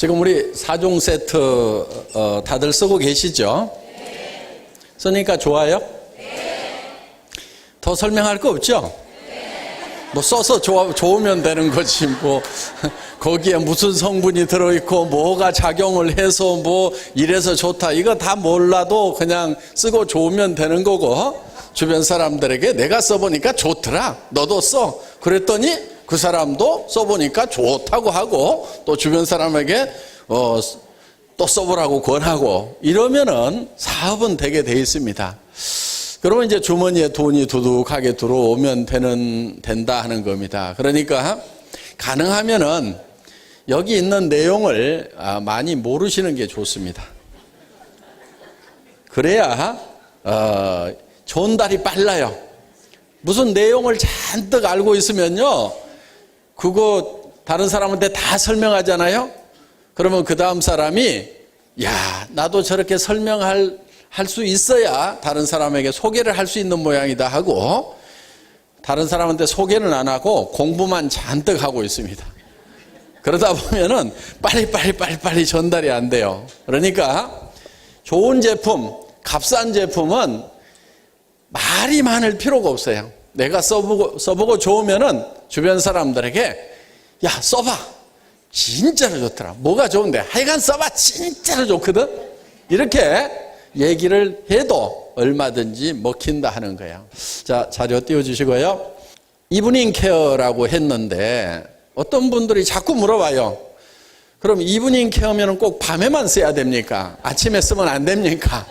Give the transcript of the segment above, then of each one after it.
지금 우리 4종 세트 다들 쓰고 계시죠? 쓰니까 좋아요? 더 설명할 거 없죠? 뭐 써서 좋으면 되는 거지 뭐 거기에 무슨 성분이 들어있고 뭐가 작용을 해서 뭐 이래서 좋다 이거 다 몰라도 그냥 쓰고 좋으면 되는 거고, 주변 사람들에게 내가 써보니까 좋더라 너도 써 그랬더니 그 사람도 써보니까 좋다고 하고 또 주변 사람에게 또 써보라고 권하고 이러면은 사업은 되게 돼 있습니다. 그러면 이제 주머니에 돈이 두둑하게 들어오면 된다 하는 겁니다. 그러니까 가능하면은 여기 있는 내용을 많이 모르시는 게 좋습니다. 그래야 전달이 빨라요. 무슨 내용을 잔뜩 알고 있으면요, 그거 다른 사람한테 다 설명하잖아요. 그러면 그 다음 사람이 야 나도 저렇게 설명할 수 있어야 다른 사람에게 소개를 할 수 있는 모양이다 하고, 다른 사람한테 소개는 안 하고 공부만 잔뜩 하고 있습니다. 그러다 보면은 빨리 전달이 안 돼요. 그러니까 좋은 제품, 값싼 제품은 말이 많을 필요가 없어요. 내가 써보고 좋으면은 주변 사람들에게 야 써봐 진짜로 좋더라, 뭐가 좋은데 하여간 써봐 진짜로 좋거든, 이렇게 얘기를 해도 얼마든지 먹힌다 하는 거예요. 자, 자료 띄워주시고요. 이브닝 케어라고 했는데 어떤 분들이 자꾸 물어봐요. 그럼 이브닝 케어면 꼭 밤에만 써야 됩니까? 아침에 쓰면 안 됩니까?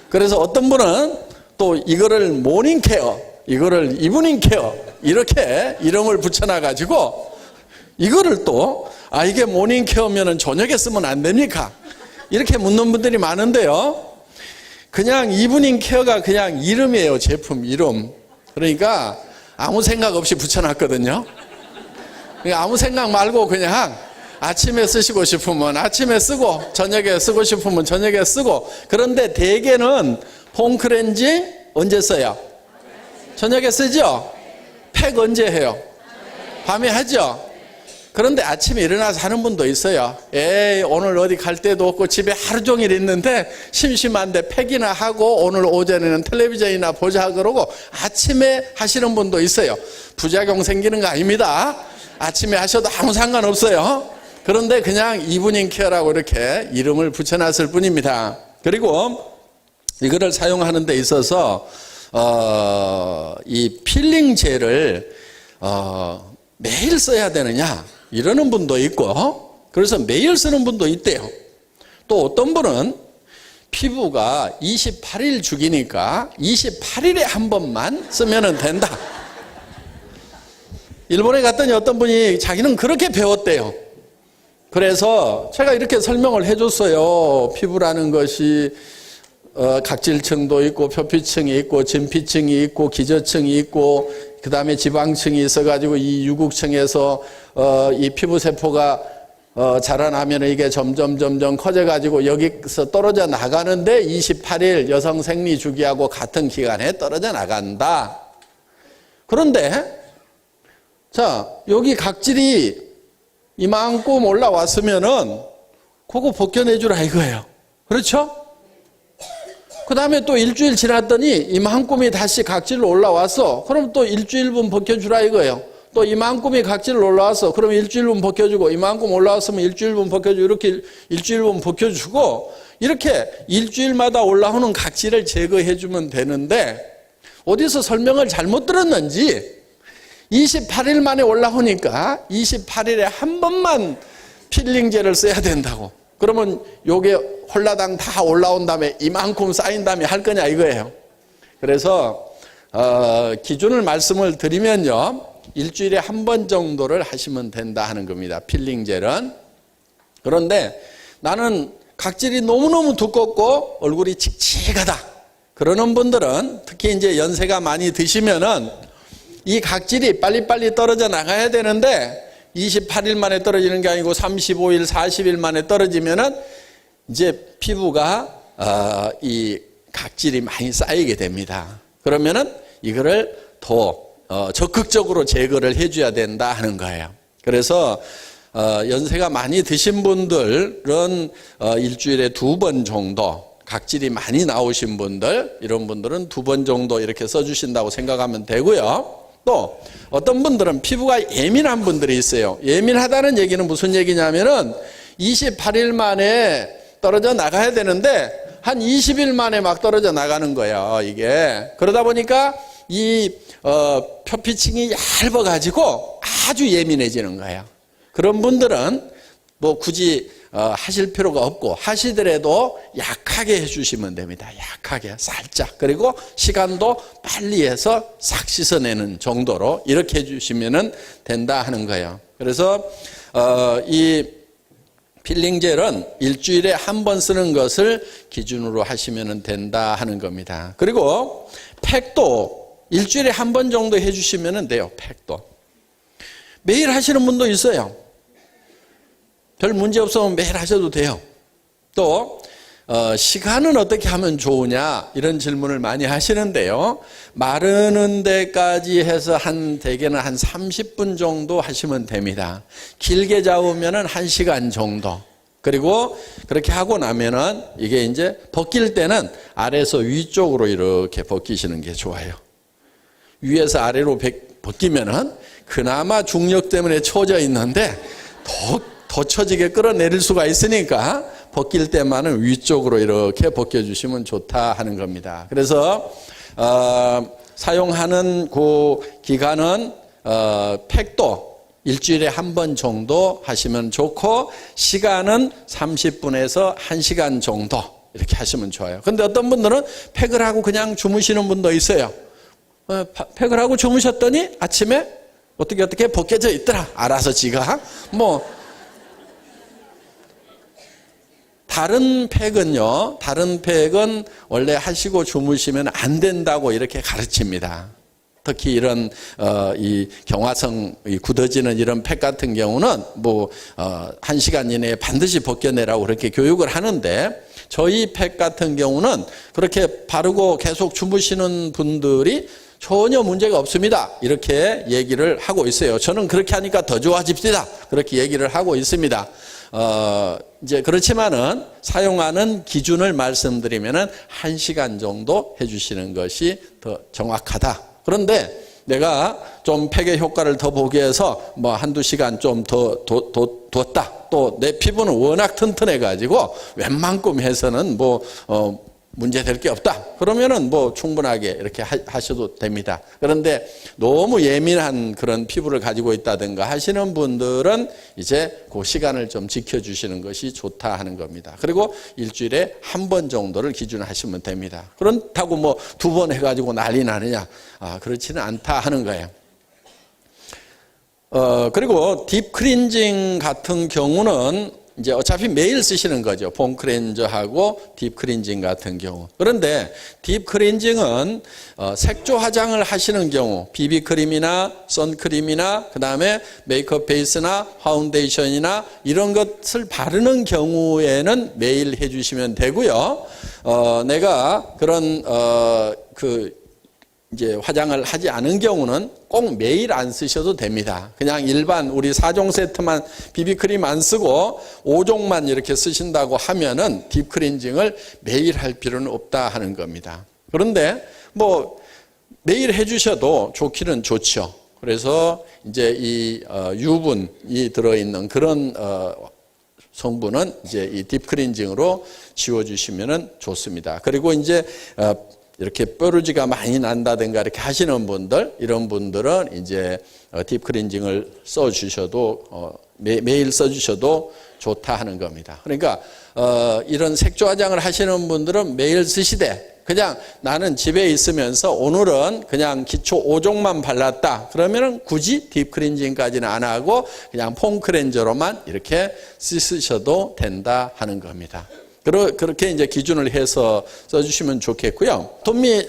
그래서 어떤 분은 또 이거를 모닝 케어, 이거를 이브닝 케어 이렇게 이름을 붙여놔가지고 이거를 또 이게 모닝 케어면 저녁에 쓰면 안 됩니까? 이렇게 묻는 분들이 많은데요. 그냥 이브닝 케어가 그냥 이름이에요. 제품 이름. 그러니까 아무 생각 없이 붙여놨거든요. 그러니까 아무 생각 말고 그냥 아침에 쓰시고 싶으면 아침에 쓰고 저녁에 쓰고 싶으면 저녁에 쓰고. 그런데 대개는 폼크렌지 언제 써요? 저녁에 쓰죠? 팩 언제 해요? 밤에 하죠? 그런데 아침에 일어나서 하는 분도 있어요. 에이 오늘 어디 갈 데도 없고 집에 하루 종일 있는데 심심한데 팩이나 하고 오늘 오전에는 텔레비전이나 보자 그러고 아침에 하시는 분도 있어요. 부작용 생기는 거 아닙니다. 아침에 하셔도 아무 상관없어요. 그런데 그냥 이브닝 케어라고 이렇게 이름을 붙여놨을 뿐입니다. 그리고 이거를 사용하는 데 있어서 이 필링 젤을 매일 써야 되느냐 이러는 분도 있고, 그래서 매일 쓰는 분도 있대요. 또 어떤 분은 피부가 28일 주기니까 28일에 한 번만 쓰면 된다. 일본에 갔더니 어떤 분이 자기는 그렇게 배웠대요. 그래서 제가 이렇게 설명을 해줬어요. 피부라는 것이 각질층도 있고 표피층이 있고 진피층이 있고 기저층이 있고 그 다음에 지방층이 있어가지고 이 유국층에서 이 피부세포가 자라나면 이게 점점 커져가지고 여기서 떨어져 나가는데 28일 여성 생리주기하고 같은 기간에 떨어져 나간다. 그런데 자 여기 각질이 이만큼 올라왔으면은 그거 벗겨내주라 이거예요. 그렇죠? 그 다음에 또 일주일 지났더니 이만큼이 다시 각질로 올라왔어. 그럼 또 일주일분 벗겨주라 이거예요. 또 이만큼이 각질로 올라왔어. 그럼 일주일분 벗겨주고, 이만큼 올라왔으면 일주일분 벗겨주고, 이렇게 일주일분 벗겨주고, 이렇게 일주일마다 올라오는 각질을 제거해주면 되는데, 어디서 설명을 잘못 들었는지 28일 만에 올라오니까 28일에 한 번만 필링젤을 써야 된다고. 그러면 요게 홀라당 다 올라온 다음에 이만큼 쌓인 다음에 할 거냐 이거예요. 그래서 기준을 말씀을 드리면요, 일주일에 한 번 정도를 하시면 된다 하는 겁니다. 필링젤은. 그런데 나는 각질이 너무너무 두껍고 얼굴이 칙칙하다 그러는 분들은, 특히 이제 연세가 많이 드시면은 이 각질이 빨리빨리 떨어져 나가야 되는데 28일 만에 떨어지는 게 아니고 35일, 40일 만에 떨어지면은 이제 피부가 이 각질이 많이 쌓이게 됩니다. 그러면은 이거를 더 적극적으로 제거를 해줘야 된다 하는 거예요. 그래서 연세가 많이 드신 분들은 일주일에 2번 정도, 각질이 많이 나오신 분들, 이런 분들은 2번 정도 이렇게 써주신다고 생각하면 되고요. 또 어떤 분들은 피부가 예민한 분들이 있어요. 예민하다는 얘기는 무슨 얘기냐면은 28일 만에 떨어져 나가야 되는데 한 20일 만에 막 떨어져 나가는 거예요, 이게. 그러다 보니까 이 표피층이 얇아가지고 아주 예민해지는 거예요. 그런 분들은 뭐 굳이 하실 필요가 없고, 하시더라도 약하게 해주시면 됩니다. 약하게, 살짝. 그리고 시간도 빨리 해서 싹 씻어내는 정도로 이렇게 해주시면 된다 하는 거예요. 그래서 이 필링 젤은 일주일에 한 번 쓰는 것을 기준으로 하시면 된다 하는 겁니다. 그리고 팩도 일주일에 한 번 정도 해주시면 돼요. 팩도. 매일 하시는 분도 있어요. 별 문제 없으면 매일 하셔도 돼요. 또 시간은 어떻게 하면 좋으냐 이런 질문을 많이 하시는데요. 마르는 데까지 해서 대개는 한 30분 정도 하시면 됩니다. 길게 잡으면 1시간 정도. 그리고 그렇게 하고 나면은 이게 이제 벗길 때는 아래에서 위쪽으로 이렇게 벗기시는 게 좋아요. 위에서 아래로 벗기면은 그나마 중력 때문에 처져 있는데 더 처지게 끌어내릴 수가 있으니까 벗길 때만은 위쪽으로 이렇게 벗겨주시면 좋다 하는 겁니다. 그래서 사용하는 그 기간은 팩도 일주일에 한 번 정도 하시면 좋고, 시간은 30분에서 1시간 정도 이렇게 하시면 좋아요. 그런데 어떤 분들은 팩을 하고 그냥 주무시는 분도 있어요. 팩을 하고 주무셨더니 아침에 어떻게 벗겨져 있더라. 알아서 지가. 다른 팩은 원래 하시고 주무시면 안 된다고 이렇게 가르칩니다. 특히 이런 이 경화성 굳어지는 이런 팩 같은 경우는 1시간 이내에 반드시 벗겨내라고 그렇게 교육을 하는데, 저희 팩 같은 경우는 그렇게 바르고 계속 주무시는 분들이 전혀 문제가 없습니다. 이렇게 얘기를 하고 있어요. 저는 그렇게 하니까 더 좋아집시다. 그렇게 얘기를 하고 있습니다. 이제 그렇지만은 사용하는 기준을 말씀드리면은 1시간 정도 해주시는 것이 더 정확하다. 그런데 내가 좀 팩의 효과를 더 보기 위해서 한두 시간 좀 더 뒀다. 또 내 피부는 워낙 튼튼해가지고 웬만큼 해서는 문제될 게 없다. 그러면은 충분하게 이렇게 하셔도 됩니다. 그런데 너무 예민한 그런 피부를 가지고 있다든가 하시는 분들은 이제 그 시간을 좀 지켜주시는 것이 좋다 하는 겁니다. 그리고 일주일에 한 번 정도를 기준하시면 됩니다. 그렇다고 2번 해가지고 난리 나느냐? 그렇지는 않다 하는 거예요. 그리고 딥 클렌징 같은 경우는 이제 어차피 매일 쓰시는 거죠. 폼 클렌저하고 딥 클렌징 같은 경우. 그런데 딥 클렌징은 색조 화장을 하시는 경우, 비비크림이나 선크림이나 그다음에 메이크업 베이스나 파운데이션이나 이런 것을 바르는 경우에는 매일 해주시면 되고요. 내가 그런 이제 화장을 하지 않은 경우는 꼭 매일 안 쓰셔도 됩니다. 그냥 일반 우리 4종 세트만 비비크림 안 쓰고 5종만 이렇게 쓰신다고 하면은 딥 클렌징을 매일 할 필요는 없다 하는 겁니다. 그런데 매일 해주셔도 좋기는 좋죠. 그래서 이제 이 유분이 들어있는 그런 성분은 이제 이 딥 클렌징으로 지워주시면 좋습니다. 그리고 이제 이렇게 뾰루지가 많이 난다든가 이렇게 하시는 분들, 이런 분들은 이제 딥 클렌징을 써주셔도 매일 써주셔도 좋다 하는 겁니다. 그러니까 이런 색조 화장을 하시는 분들은 매일 쓰시되, 그냥 나는 집에 있으면서 오늘은 그냥 기초 5종만 발랐다. 그러면은 굳이 딥 클렌징까지는 안 하고 그냥 폼 클렌저로만 이렇게 쓰셔도 된다 하는 겁니다. 그렇게 이제 기준을 해서 써주시면 좋겠고요. 톰미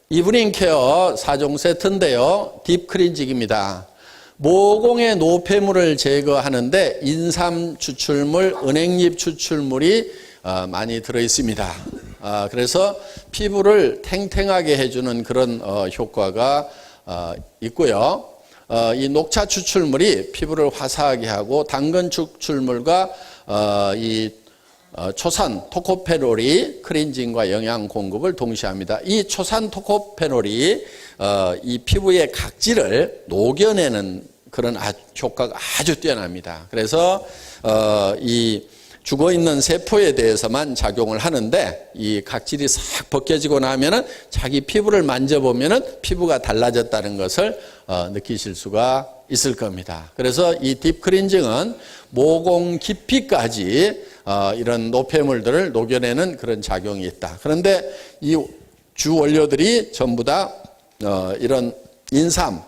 이브닝 케어 4종 세트인데요. 딥 클렌징입니다. 모공의 노폐물을 제거하는데 인삼 추출물, 은행잎 추출물이 많이 들어있습니다. 그래서 피부를 탱탱하게 해주는 그런 효과가 있고요. 이 녹차 추출물이 피부를 화사하게 하고 당근 추출물과 이 초산 토코페놀이 클렌징과 영양 공급을 동시에 합니다. 이 초산 토코페놀이 이 피부의 각질을 녹여내는 그런 효과가 아주 뛰어납니다. 그래서 이 죽어있는 세포에 대해서만 작용을 하는데 이 각질이 싹 벗겨지고 나면은 자기 피부를 만져보면은 피부가 달라졌다는 것을 느끼실 수가 있을 겁니다. 그래서 이 딥클렌징은 모공 깊이까지 이런 노폐물들을 녹여내는 그런 작용이 있다. 그런데 이 주 원료들이 전부 다 이런 인삼,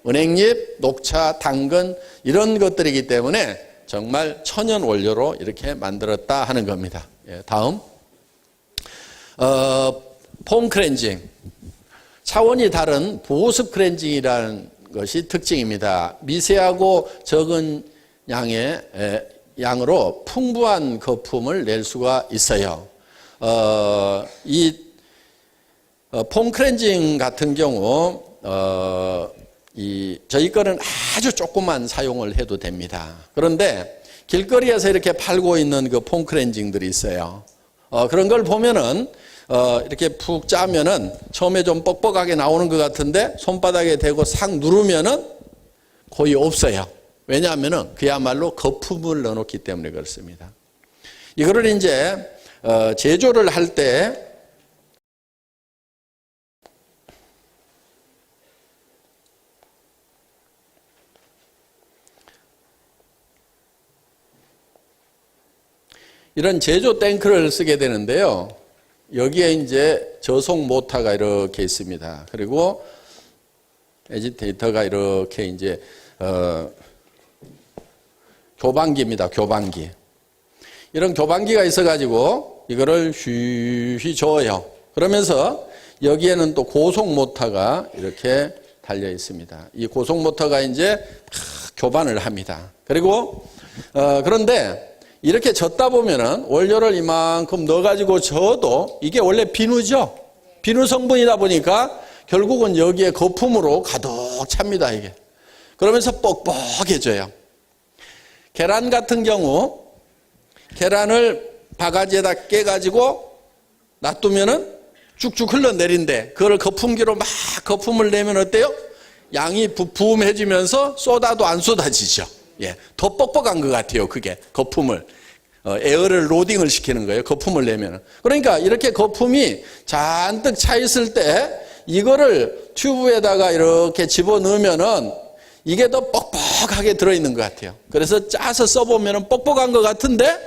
은행잎, 녹차, 당근 이런 것들이기 때문에 정말 천연 원료로 이렇게 만들었다 하는 겁니다. 다음 폼 클렌징, 차원이 다른 보습 클렌징이라는 것이 특징입니다. 미세하고 적은 양으로 풍부한 거품을 낼 수가 있어요. 이 폼 클렌징 같은 경우 저희 거는 아주 조금만 사용을 해도 됩니다. 그런데 길거리에서 이렇게 팔고 있는 그 폼 클렌징들이 있어요. 그런 걸 보면은 이렇게 푹 짜면은 처음에 좀 뻑뻑하게 나오는 것 같은데 손바닥에 대고 싹 누르면은 거의 없어요. 왜냐하면은 그야말로 거품을 넣어놓기 때문에 그렇습니다. 이거를 이제 제조를 할 때 이런 제조 탱크를 쓰게 되는데요. 여기에 이제 저속 모터가 이렇게 있습니다. 그리고 에지테이터가 이렇게 이제 교반기입니다. 교반기. 이런 교반기가 있어가지고 이거를 휘휘 저어요. 그러면서 여기에는 또 고속 모터가 이렇게 달려 있습니다. 이 고속 모터가 이제 교반을 합니다. 그리고 그런데 이렇게 젓다 보면은 원료를 이만큼 넣어가지고 저어도 이게 원래 비누죠. 비누 성분이다 보니까 결국은 여기에 거품으로 가득 찹니다, 이게. 그러면서 뻑뻑해져요. 계란 같은 경우, 계란을 바가지에다 깨가지고 놔두면은 쭉쭉 흘러내린대. 그걸 거품기로 막 거품을 내면 어때요? 양이 부음해지면서 쏟아도 안 쏟아지죠. 예, 더 뻑뻑한 것 같아요. 그게 거품을 에어를 로딩을 시키는 거예요. 거품을 내면. 그러니까 이렇게 거품이 잔뜩 차 있을 때 이거를 튜브에다가 이렇게 집어넣으면은 이게 더 뻑뻑하게 들어있는 것 같아요. 그래서 짜서 써보면은 뻑뻑한 것 같은데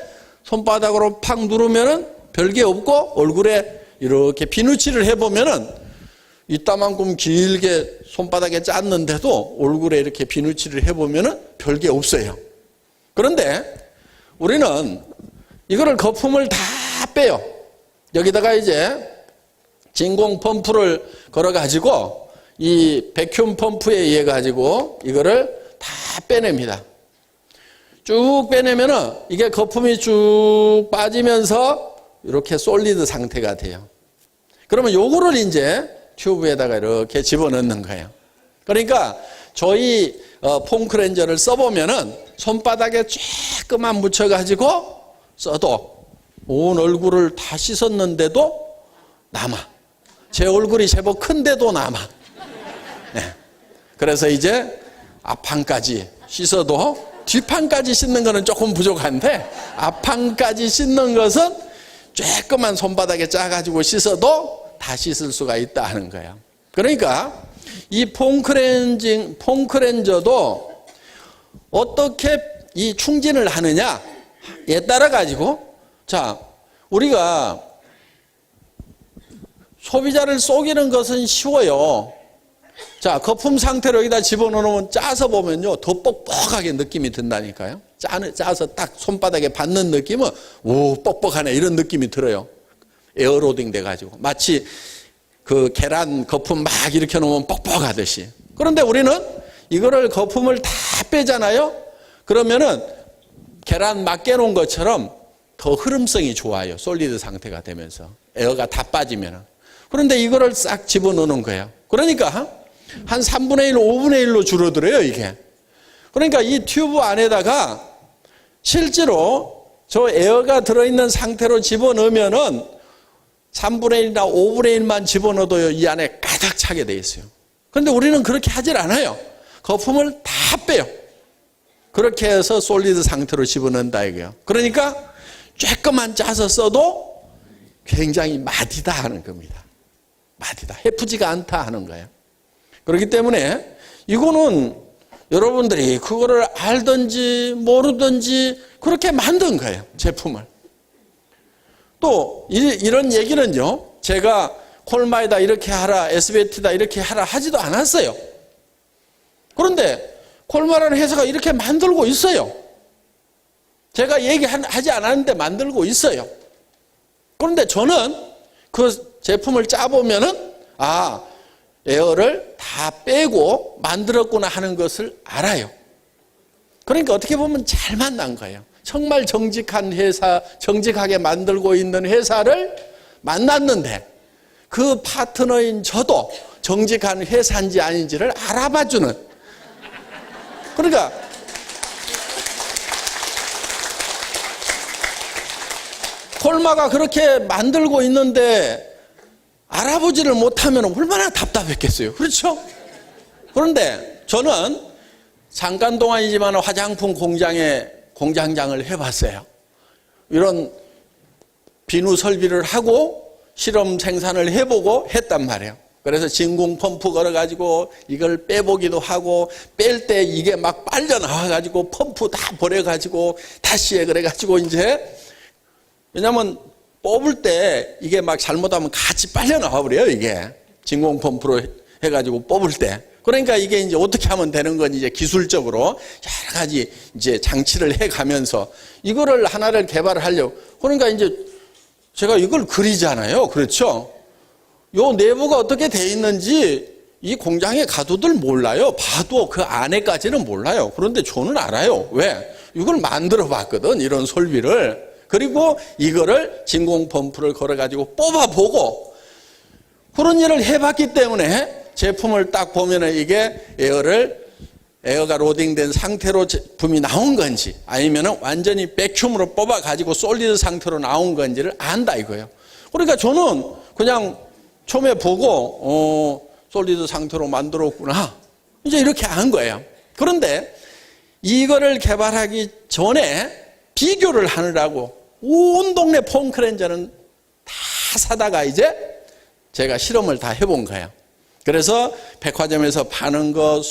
손바닥으로 팍 누르면은 별게 없고 얼굴에 이렇게 비누칠을 해보면은 이따만큼 길게 손바닥에 짰는데도 얼굴에 이렇게 비누칠을 해보면은 별게 없어요. 그런데 우리는 이거를 거품을 다 빼요. 여기다가 이제 진공 펌프를 걸어가지고 이 백큐ම් 펌프에 의해 가지고 이거를 다 빼냅니다. 쭉 빼내면은 이게 거품이 쭉 빠지면서 이렇게 솔리드 상태가 돼요. 그러면 요거를 이제 튜브에다가 이렇게 집어넣는 거예요. 그러니까 저희 폼 클렌저를 써보면은 손바닥에 조금만 묻혀가지고 써도 온 얼굴을 다 씻었는데도 남아. 제 얼굴이 제법 큰데도 남아. 네. 그래서 이제 앞판까지 씻어도 뒷판까지 씻는 거는 조금 부족한데 앞판까지 씻는 것은 조금만 손바닥에 짜가지고 씻어도 다 씻을 수가 있다 하는 거예요. 그러니까 이 폼 클렌저도 어떻게 이 충진을 하느냐에 따라 가지고 자, 우리가 소비자를 속이는 것은 쉬워요. 자, 거품 상태로 여기다 집어넣으면 짜서 보면요 더 뻑뻑하게 느낌이 든다니까요. 짜서 딱 손바닥에 받는 느낌은 오 뻑뻑하네 이런 느낌이 들어요. 에어로딩 돼가지고 마치 그 계란 거품 막 이렇게 놓으면 뻑뻑하듯이. 그런데 우리는 이거를 거품을 다 빼잖아요. 그러면은 계란 막 깨놓은 것처럼 더 흐름성이 좋아요. 솔리드 상태가 되면서 에어가 다 빠지면은. 그런데 이거를 싹 집어넣는 거예요. 그러니까 한 3분의 1, 5분의 1로 줄어들어요, 이게. 그러니까 이 튜브 안에다가 실제로 저 에어가 들어있는 상태로 집어넣으면은 3분의 1이나 5분의 1만 집어넣어도 이 안에 가득 차게 돼 있어요. 그런데 우리는 그렇게 하질 않아요. 거품을 다 빼요. 그렇게 해서 솔리드 상태로 집어넣는다 이거예요. 그러니까 조금만 짜서 써도 굉장히 마디다 하는 겁니다. 마디다. 해프지가 않다 하는 거예요. 그렇기 때문에 이거는 여러분들이 그거를 알든지 모르든지 그렇게 만든 거예요. 제품을. 또 이런 얘기는요. 제가 콜마에다 이렇게 하라, SBT다 이렇게 하라 하지도 않았어요. 그런데 콜마라는 회사가 이렇게 만들고 있어요. 제가 얘기하지 않았는데 만들고 있어요. 그런데 저는 그 제품을 짜보면은 에어를 다 빼고 만들었구나 하는 것을 알아요. 그러니까 어떻게 보면 잘 만난 거예요. 정말 정직한 회사, 정직하게 만들고 있는 회사를 만났는데 그 파트너인 저도 정직한 회사인지 아닌지를 알아봐주는. 그러니까 콜마가 그렇게 만들고 있는데 알아보지를 못하면 얼마나 답답했겠어요. 그렇죠? 그런데 저는 잠깐 동안이지만 화장품 공장장을 해봤어요. 이런 비누 설비를 하고 실험 생산을 해보고 했단 말이에요. 그래서 진공 펌프 걸어가지고 이걸 빼보기도 하고 뺄 때 이게 막 빨려 나와가지고 펌프 다 버려가지고 다시 해 그래가지고 이제 왜냐면 뽑을 때 이게 막 잘못하면 같이 빨려 나와버려요, 이게. 진공 펌프로 해가지고 뽑을 때. 그러니까 이게 이제 어떻게 하면 되는 건지 이제 기술적으로 여러 가지 이제 장치를 해 가면서 이거를 하나를 개발을 하려고. 그러니까 이제 제가 이걸 그리잖아요. 그렇죠? 요 내부가 어떻게 돼 있는지 이 공장에 가도들 몰라요. 봐도 그 안에까지는 몰라요. 그런데 저는 알아요. 왜? 이걸 만들어 봤거든, 이런 설비를. 그리고 이거를 진공 펌프를 걸어가지고 뽑아보고 그런 일을 해봤기 때문에 제품을 딱 보면은 이게 에어가 로딩된 상태로 제품이 나온 건지 아니면은 완전히 백큐으로 뽑아가지고 솔리드 상태로 나온 건지를 안다 이거예요. 그러니까 저는 그냥 처음에 보고 솔리드 상태로 만들었구나. 이제 이렇게 안 거예요. 그런데 이거를 개발하기 전에 비교를 하느라고 온 동네 폼클렌저는 다 사다가 이제 제가 실험을 다 해본 거예요. 그래서 백화점에서 파는 거,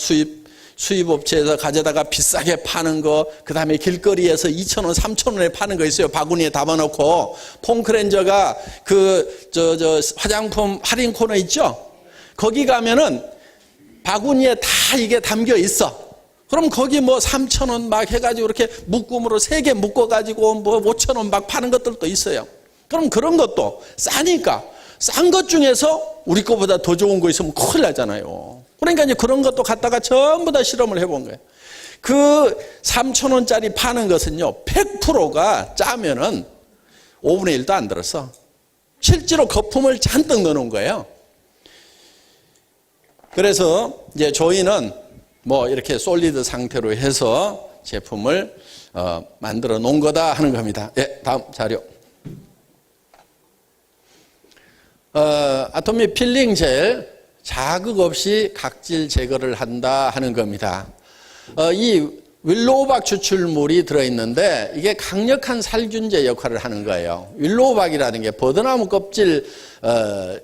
수입업체에서 가져다가 비싸게 파는 거, 그 다음에 길거리에서 2,000원, 3,000원에 파는 거 있어요. 바구니에 담아놓고. 폼클렌저가 화장품 할인 코너 있죠? 거기 가면은 바구니에 다 이게 담겨 있어. 그럼 거기 뭐 3,000원 막 해가지고 이렇게 묶음으로 3개 묶어가지고 뭐 5,000원 막 파는 것들도 있어요. 그럼 그런 것도 싸니까 싼 것 중에서 우리 거보다 더 좋은 거 있으면 큰일 나잖아요. 그러니까 이제 그런 것도 갖다가 전부 다 실험을 해본 거예요. 그 3,000원짜리 파는 것은요, 100%가 짜면은 5분의 1도 안 들었어. 실제로 거품을 잔뜩 넣어놓은 거예요. 그래서 이제 저희는 뭐 이렇게 솔리드 상태로 해서 제품을 만들어 놓은 거다 하는 겁니다. 예, 다음 자료. 아토미 필링 젤 자극 없이 각질 제거를 한다 하는 겁니다. 이 윌로우박 추출물이 들어있는데 이게 강력한 살균제 역할을 하는 거예요. 윌로우박이라는 게 버드나무 껍질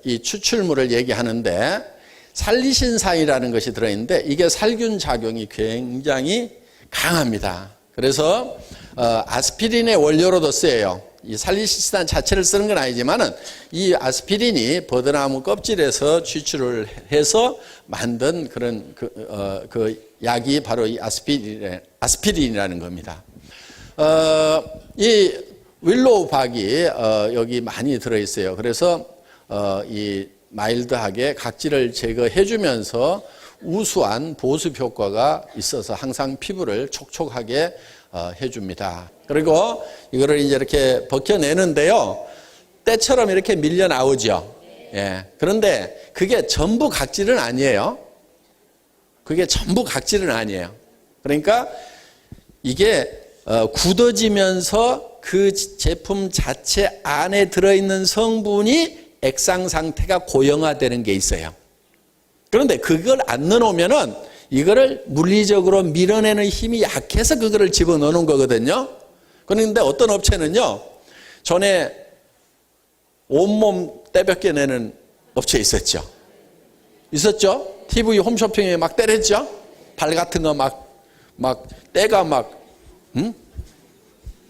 이 추출물을 얘기하는데 살리신산이라는 것이 들어있는데 이게 살균 작용이 굉장히 강합니다. 그래서 아스피린의 원료로도 쓰여요. 이 살리신산 자체를 쓰는 건 아니지만은 이 아스피린이 버드나무 껍질에서 추출을 해서 만든 그런 그 약이 바로 이 아스피린이라는 겁니다. 이 윌로우박이 여기 많이 들어있어요. 그래서 이 마일드하게 각질을 제거해 주면서 우수한 보습 효과가 있어서 항상 피부를 촉촉하게 해줍니다. 그리고 이거를 이제 이렇게 벗겨내는데요, 때처럼 이렇게 밀려 나오죠. 예. 그런데 그게 전부 각질은 아니에요. 그게 전부 각질은 아니에요. 그러니까 이게 굳어지면서 그 제품 자체 안에 들어있는 성분이 액상 상태가 고형화되는 게 있어요. 그런데 그걸 안 넣어놓으면은 이거를 물리적으로 밀어내는 힘이 약해서 그거를 집어넣는 거거든요. 그런데 어떤 업체는요, 전에 온몸 떼벗겨 내는 업체 있었죠. TV 홈쇼핑에 막 때렸죠. 발 같은 거 막 때가 막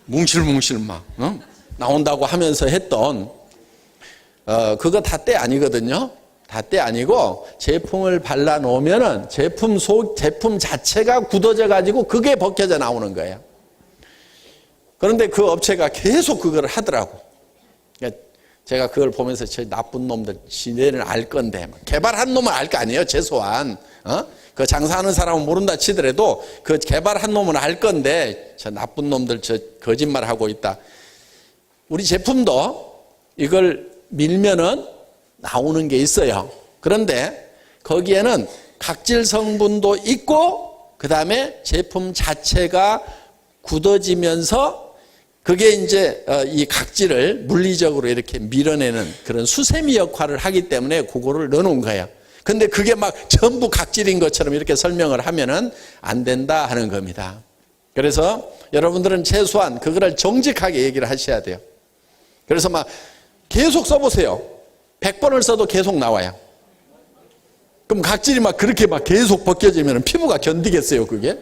뭉실뭉실 막 나온다고 하면서 했던 그거 다 때 아니거든요. 다 때 아니고 제품을 발라 놓으면은 제품 자체가 굳어져 가지고 그게 벗겨져 나오는 거예요. 그런데 그 업체가 계속 그걸 하더라고. 그러니까 제가 그걸 보면서 저 나쁜 놈들 지네는 알 건데, 개발한 놈은 알 거 아니에요. 최소한 그 장사하는 사람은 모른다 치더라도 그 개발한 놈은 알 건데 저 나쁜 놈들 저 거짓말하고 있다. 우리 제품도 이걸 밀면은 나오는 게 있어요. 그런데 거기에는 각질 성분도 있고 그 다음에 제품 자체가 굳어지면서 그게 이제 이 각질을 물리적으로 이렇게 밀어내는 그런 수세미 역할을 하기 때문에 그거를 넣어놓은 거예요. 근데 그게 막 전부 각질인 것처럼 이렇게 설명을 하면은 안 된다 하는 겁니다. 그래서 여러분들은 최소한 그거를 정직하게 얘기를 하셔야 돼요. 그래서 막 계속 써보세요. 100번을 써도 계속 나와요. 그럼 각질이 막 그렇게 막 계속 벗겨지면 피부가 견디겠어요, 그게?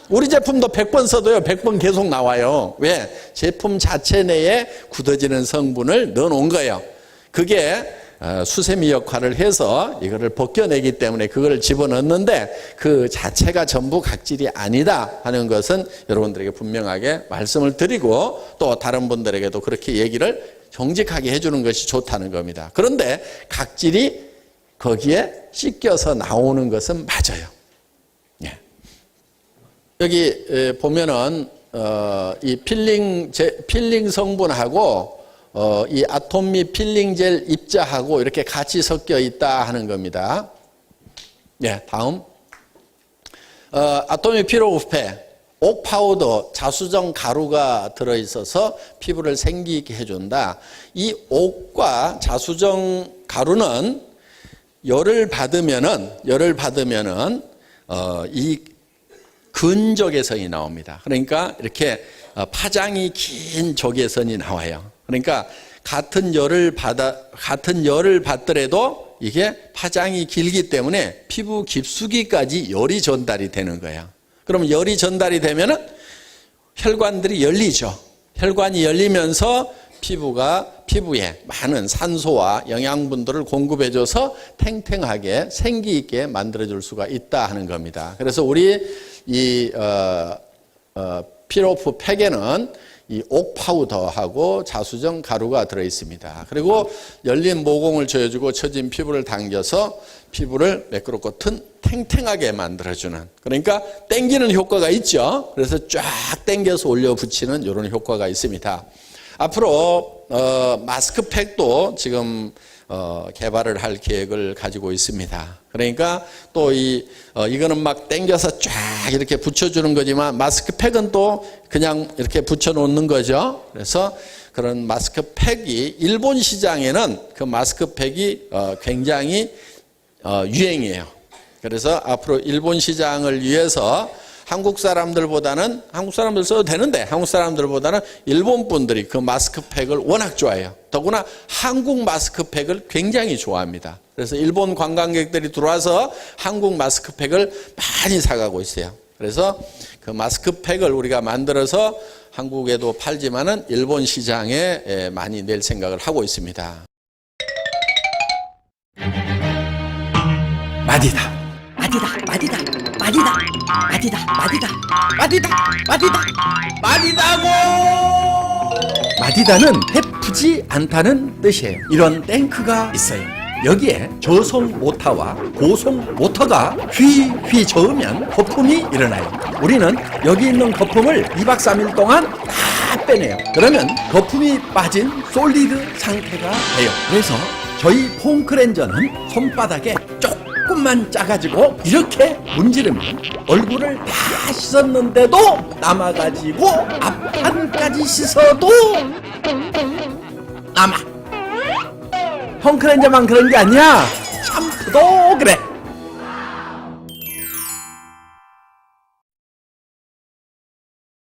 우리 제품도 100번 써도요, 100번 계속 나와요. 왜? 제품 자체 내에 굳어지는 성분을 넣어 놓은 거예요. 그게 수세미 역할을 해서 이거를 벗겨내기 때문에 그걸 집어넣는데 그 자체가 전부 각질이 아니다 하는 것은 여러분들에게 분명하게 말씀을 드리고 또 다른 분들에게도 그렇게 얘기를 정직하게 해주는 것이 좋다는 겁니다. 그런데 각질이 거기에 씻겨서 나오는 것은 맞아요. 예. 여기 보면은 이 필링 성분하고 이 아톰미 필링 젤 입자하고 이렇게 같이 섞여 있다 하는 겁니다. 예, 다음. 아톰미 피로우페, 옥 파우더, 자수정 가루가 들어있어서 피부를 생기 있게 해준다. 이 옥과 자수정 가루는 열을 받으면은 이 근적외선이 나옵니다. 그러니까 이렇게 파장이 긴 적외선이 나와요. 그러니까 같은 열을 받더라도 이게 파장이 길기 때문에 피부 깊숙이까지 열이 전달이 되는 거예요. 그럼 열이 전달이 되면은 혈관들이 열리죠. 혈관이 열리면서 피부에 많은 산소와 영양분들을 공급해줘서 탱탱하게 생기 있게 만들어줄 수가 있다 하는 겁니다. 그래서 우리 이 피로프 팩에는 이 옥 파우더하고 자수정 가루가 들어 있습니다. 그리고 열린 모공을 조여주고 처진 피부를 당겨서 피부를 매끄럽고 탱탱하게 만들어주는, 그러니까 당기는 효과가 있죠. 그래서 쫙 당겨서 올려 붙이는 이런 효과가 있습니다. 앞으로 마스크팩도 지금 개발을 할 계획을 가지고 있습니다. 그러니까 또 이거는 막 당겨서 쫙 이렇게 붙여주는 거지만 마스크팩은 또 그냥 이렇게 붙여놓는 거죠. 그래서 그런 마스크팩이 일본 시장에는 그 마스크팩이 굉장히 유행이에요. 그래서 앞으로 일본 시장을 위해서 한국 사람들 써도 되는데 한국 사람들보다는 일본 분들이 그 마스크팩을 워낙 좋아해요. 더구나 한국 마스크팩을 굉장히 좋아합니다. 그래서 일본 관광객들이 들어와서 한국 마스크팩을 많이 사가고 있어요. 그래서 그 마스크팩을 우리가 만들어서 한국에도 팔지만은 일본 시장에 많이 낼 생각을 하고 있습니다. 마디다. 마디다고! 마디다는 해프지 않다는 뜻이에요. 이런 탱크가 있어요. 여기에 저속 모터와 고속 모터가 휘휘 저으면 거품이 일어나요. 우리는 여기 있는 거품을 2박 3일 동안 다 빼내요. 그러면 거품이 빠진 솔리드 상태가 돼요. 그래서 저희 폼 클렌저는 손바닥에 조금 조금만 짜가지고 이렇게 문지르면 얼굴을 다 씻었는데도 남아가지고 앞판까지 씻어도 남아. 헝클렌저만 그런 게 아니야. 샴푸도 그래.